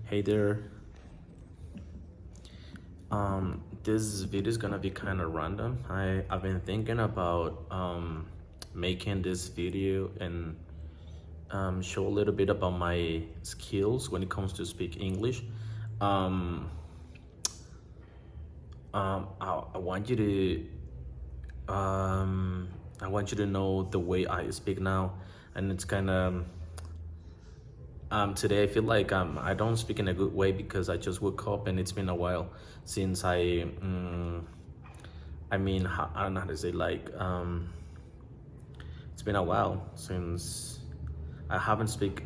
Hey there. This video is gonna be kind of random. I've been thinking about making this video and show a little bit about my skills when it comes to speak English. Um, I want you to I want you to know the way I speak now, and it's kind of today I feel like I don't speak in a good way because I just woke up and it's been a while since I don't know how to say, it's been a while since I haven't speak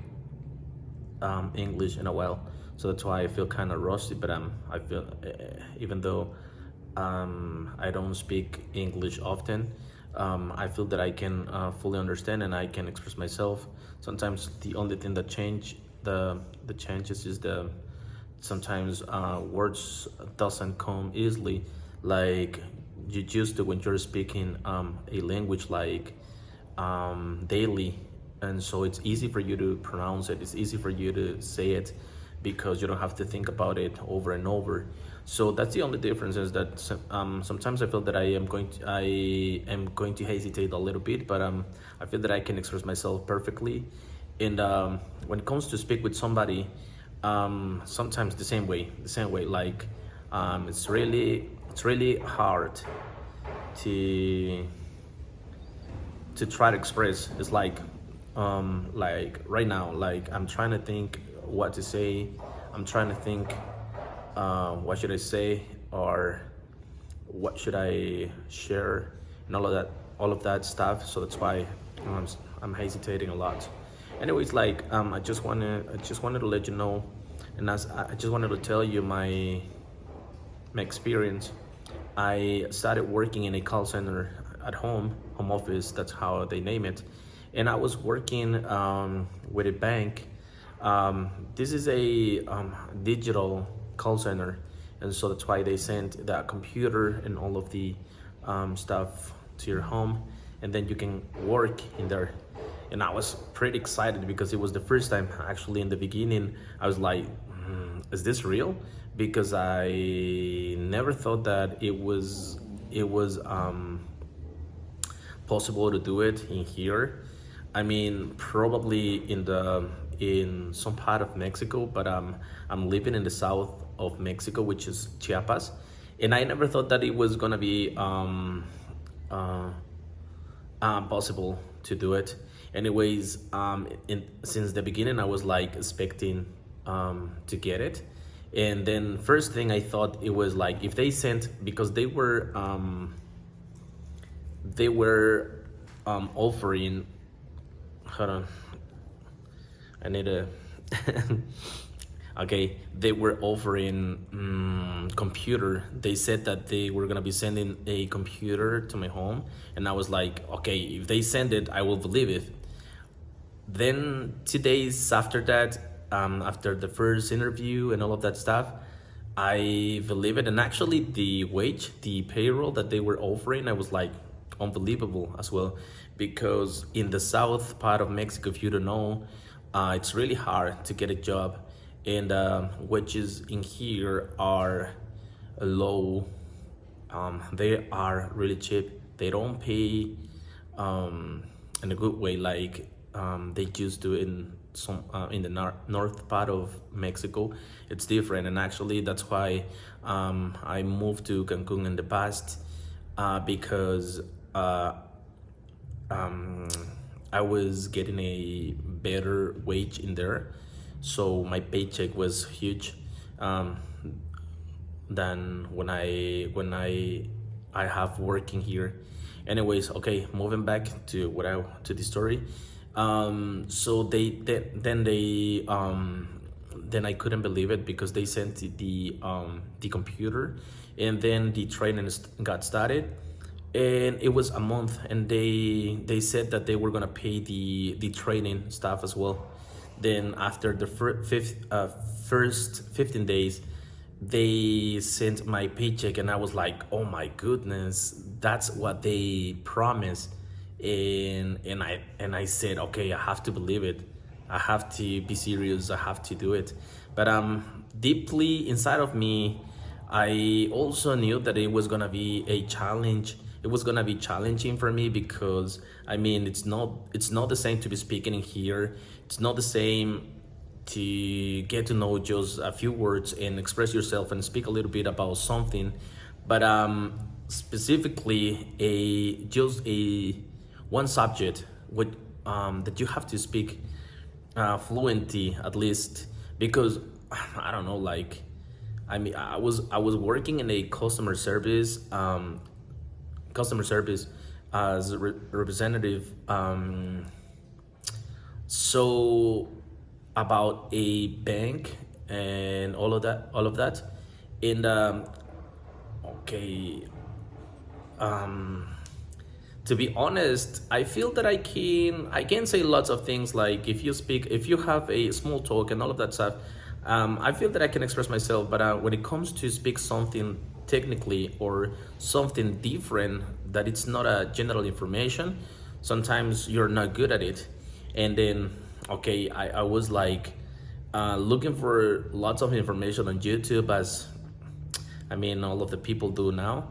English in a while, so that's why I feel kind of rusty. But I feel even though I don't speak English often, I feel that I can fully understand and I can express myself. Sometimes the only thing that the changes is the sometimes words doesn't come easily like you used to when you're speaking a language like daily, and so it's easy for you to pronounce it, it's easy for you to say it because you don't have to think about it over and over. So that's the only difference, is that sometimes I feel that I am going to hesitate a little bit, but I feel that I can express myself perfectly. And when it comes to speak with somebody, sometimes the same way, like it's really hard to try to express. It's like right now, like I'm trying to think what to say. I'm trying to think what should I say, or what should I share, and all of that stuff. So that's why I'm hesitating a lot. Anyways, like I just wanted to let you know, and as I just wanted to tell you my experience. I started working in a call center at home office, that's how they name it. And I was working with a bank. This is a digital call center, and so that's why they sent the computer and all of the stuff to your home, and then you can work in there. And I was pretty excited because it was the first time. Actually, in the beginning, I was like, "Is this real?" Because I never thought that it was possible to do it in here. I mean, probably in some part of Mexico, but I'm living in the south of Mexico, which is Chiapas, and I never thought that it was gonna be uh, possible to do it. Anyways, since the beginning, I was like expecting to get it, and then first thing I thought it was like if they sent, because they were offering. Hold on, I need a. Okay, they were offering computer. They said that they were gonna be sending a computer to my home, and I was like, okay, if they send it, I will believe it. Then 2 days after that, after the first interview and all of that stuff, I believe it. And actually, the payroll that they were offering, I was like, unbelievable as well. Because in the south part of Mexico, if you don't know, it's really hard to get a job, and wages in here are low. They are really cheap. They don't pay in a good way like they used to in the north part of Mexico. It's different, and actually that's why I moved to Cancun in the past, because um, I was getting a better wage in there, so my paycheck was huge. Um, than when I have working here. Anyways, okay, moving back to the story. So then I couldn't believe it because they sent the computer, and then the training got started, and it was a month, and they said that they were gonna pay the training staff as well. Then after the first 15 days, they sent my paycheck, and I was like, oh my goodness, that's what they promised. And I said, okay, I have to believe it. I have to be serious. I have to do it. But deeply inside of me, I also knew that it was gonna be a challenge. It was gonna be challenging for me because I mean it's not the same to be speaking in here. It's not the same to get to know just a few words and express yourself and speak a little bit about something, but specifically a just a one subject with that you have to speak fluently at least, because I don't know, like I mean I was working in a customer service as a representative, so about a bank and all of that and okay, um to be honest, I feel that I can say lots of things, like if you have a small talk and all of that stuff. I feel that I can express myself, but when it comes to speak something technically or something different that it's not a general information, sometimes you're not good at it. And then okay, I was like looking for lots of information on YouTube, as I mean, all of the people do now,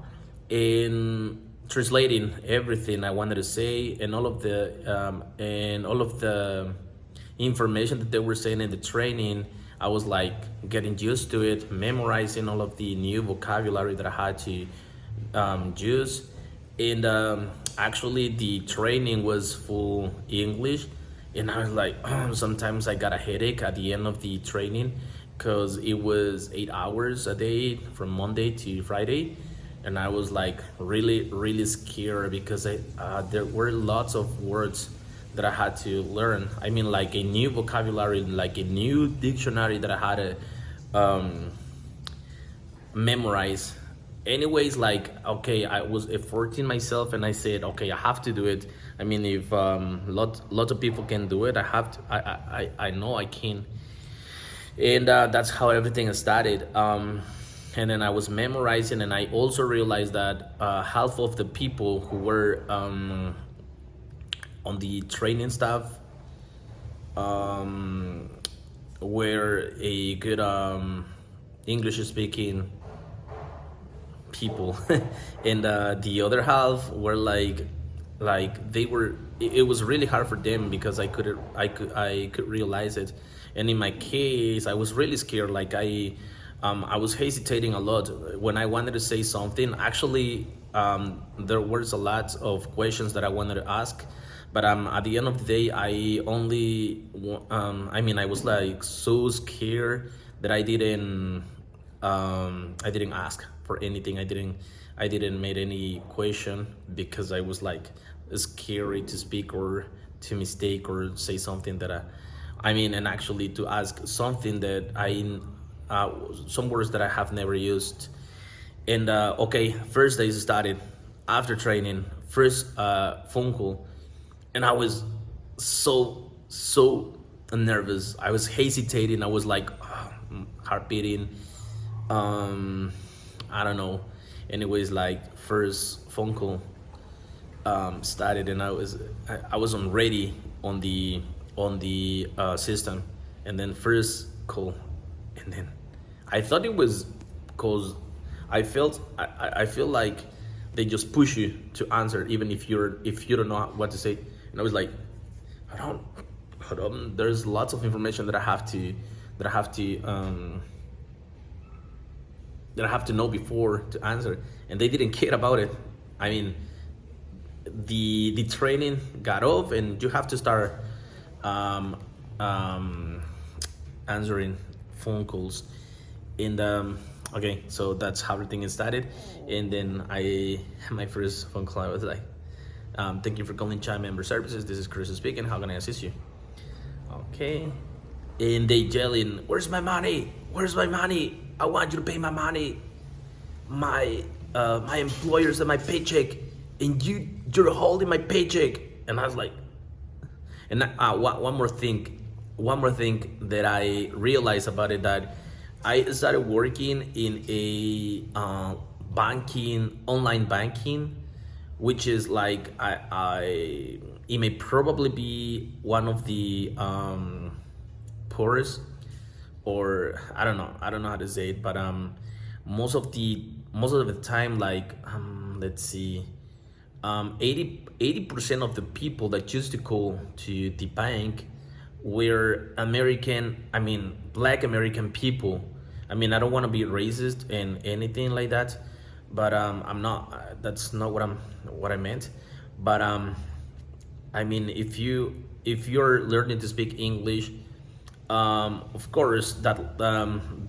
in translating everything I wanted to say and all of the information that they were saying in the training. I was like getting used to it, memorizing all of the new vocabulary that I had to use. And actually, the training was full English, and I was like, sometimes I got a headache at the end of the training because it was 8 hours a day from Monday to Friday, and I was like really scared because there were lots of words that I had to learn. I mean, like a new vocabulary, like a new dictionary that I had to memorize. Anyways, like okay, I was efforting myself, and I said, okay, I have to do it. I mean, if lots of people can do it, I have to. I know I can, and that's how everything started. And then I was memorizing, and I also realized that half of the people who were on the training staff were a good English speaking people and the other half were like they were it was really hard for them because I could realize it. And in my case, I was really scared, like I was hesitating a lot when I wanted to say something. Actually, there was a lot of questions that I wanted to ask, but at the end of the day, I was like so scared that I didn't ask for anything. I didn't make any question because I was like scary to speak or to mistake or say something that and actually to ask something that some words that I have never used. And okay, first day started after training, first phone call, and I was so nervous. I was hesitating. I was like heart beating. I don't know. Anyways, like first phone call started, and I wasn't ready on the system, and then first call, and then I thought it was because I feel like they just push you to answer even if you don't know what to say. And I was like, hold on, there's lots of information that I have to know before to answer, and they didn't care about it. I mean, the training got off, and you have to start answering phone calls. And okay, so that's how everything started. And then my first phone call, I was like, thank you for calling Chime Member Services. This is Chris speaking. How can I assist you? Okay. And they yelling, where's my money? Where's my money? I want you to pay my money. My employer's at my paycheck, and you're holding my paycheck. And I was like, and one more thing that I realized about it, that I started working in a online banking, which is like it may probably be one of the poorest, or I don't know how to say it, but most of the time, like let's see, 80% of the people that used to go to the bank were American, I mean black American people. I mean, I don't want to be racist and anything like that, but I'm not. That's not what I meant. But I mean, if you're learning to speak English, of course that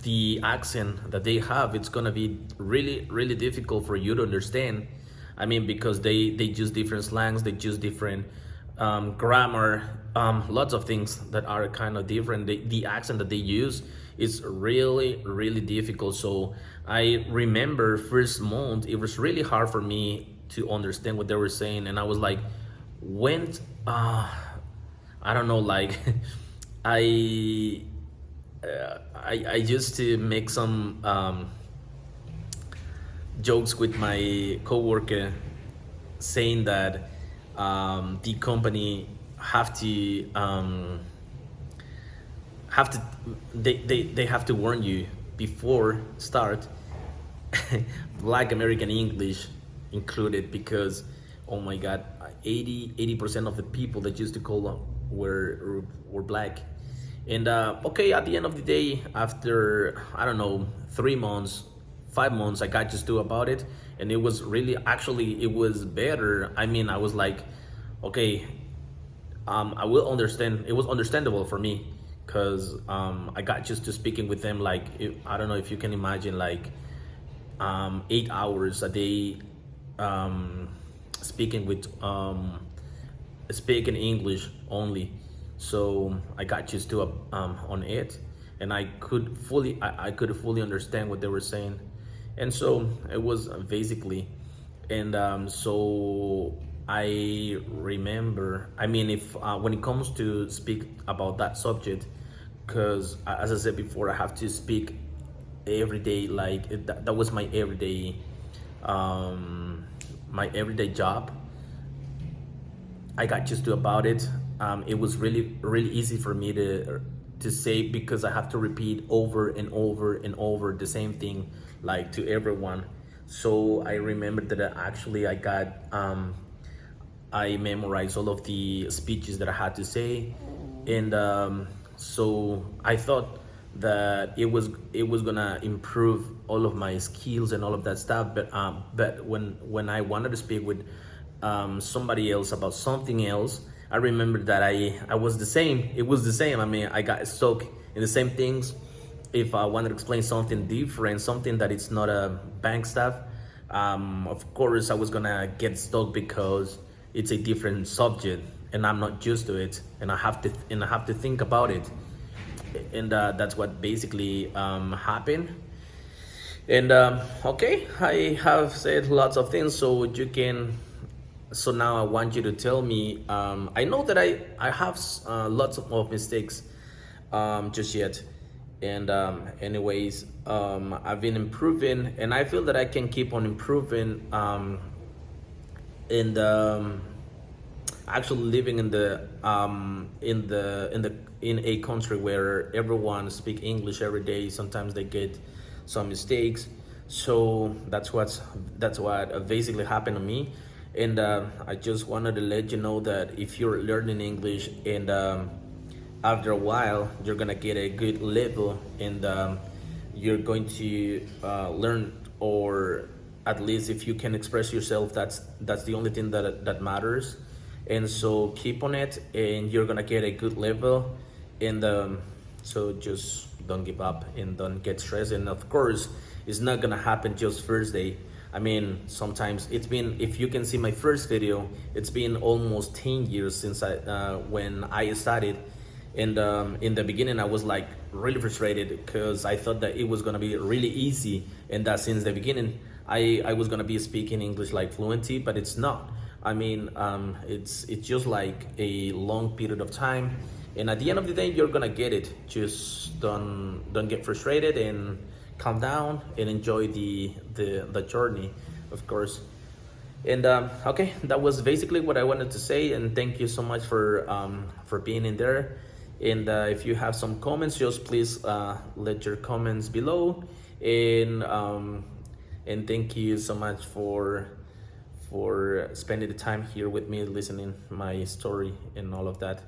the accent that they have, it's gonna be really difficult for you to understand. I mean, because they use different slangs, they use different grammar, lots of things that are kind of different. The accent that they use is really difficult. So I remember first month it was really hard for me to understand what they were saying, and I was like, when I don't know, like I I used to make some jokes with my coworker, saying that the company have to they have to warn you before start Black American English included, because oh my god, 80% of the people that used to call were black. And okay, at the end of the day, after I don't know 3 months, 5 months, I got just do about it, and it was really, actually it was better. I mean, I was like, okay, I will understand. It was understandable for me because I got just to speaking with them, like I don't know if you can imagine, like 8 hours a day, speaking with speaking English only. So I got used to on it, and I could fully understand what they were saying, and so it was basically, and so I remember. I mean, if when it comes to speak about that subject, because as I said before, I have to speak every day. Like that was my everyday job. I got used to about it. It was really easy for me to say, because I have to repeat over and over the same thing, like to everyone. So I remember that actually I memorized all of the speeches that I had to say, and so I thought that it was gonna improve all of my skills and all of that stuff. But when I wanted to speak with somebody else about something else, I remember that I was the same. It was the same. I mean, I got stuck in the same things. If I wanted to explain something different, something that it's not a bank stuff, of course I was gonna get stuck because it's a different subject and I'm not used to it, and I have to think about it, and that's what basically happened. And okay, I have said lots of things, so you can. So now I want you to tell me. I know that I have lots of mistakes just yet, and anyways, I've been improving, and I feel that I can keep on improving. And actually living in a country where everyone speak English every day, sometimes they get some mistakes. So that's what basically happened to me. And I just wanted to let you know that if you're learning English, and after a while you're gonna get a good level, and you're going to learn, or at least if you can express yourself, that's the only thing that matters. And so keep on it, and you're gonna get a good level. And so just don't give up and don't get stressed. And of course, it's not gonna happen just first day. I mean, sometimes it's been, if you can see my first video, it's been almost 10 years since when I started. And in the beginning, I was like really frustrated because I thought that it was gonna be really easy, and that since the beginning, I was gonna be speaking English like fluently, but it's not. I mean, it's just like a long period of time, and at the end of the day, you're gonna get it. Just don't get frustrated, and calm down and enjoy the journey, of course. And okay, that was basically what I wanted to say, and thank you so much for being in there. And if you have some comments, just please let your comments below. And thank you so much for spending the time here with me, listening my story and all of that.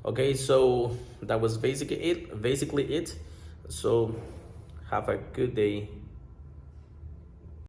Okay, so that was basically it. So have a good day.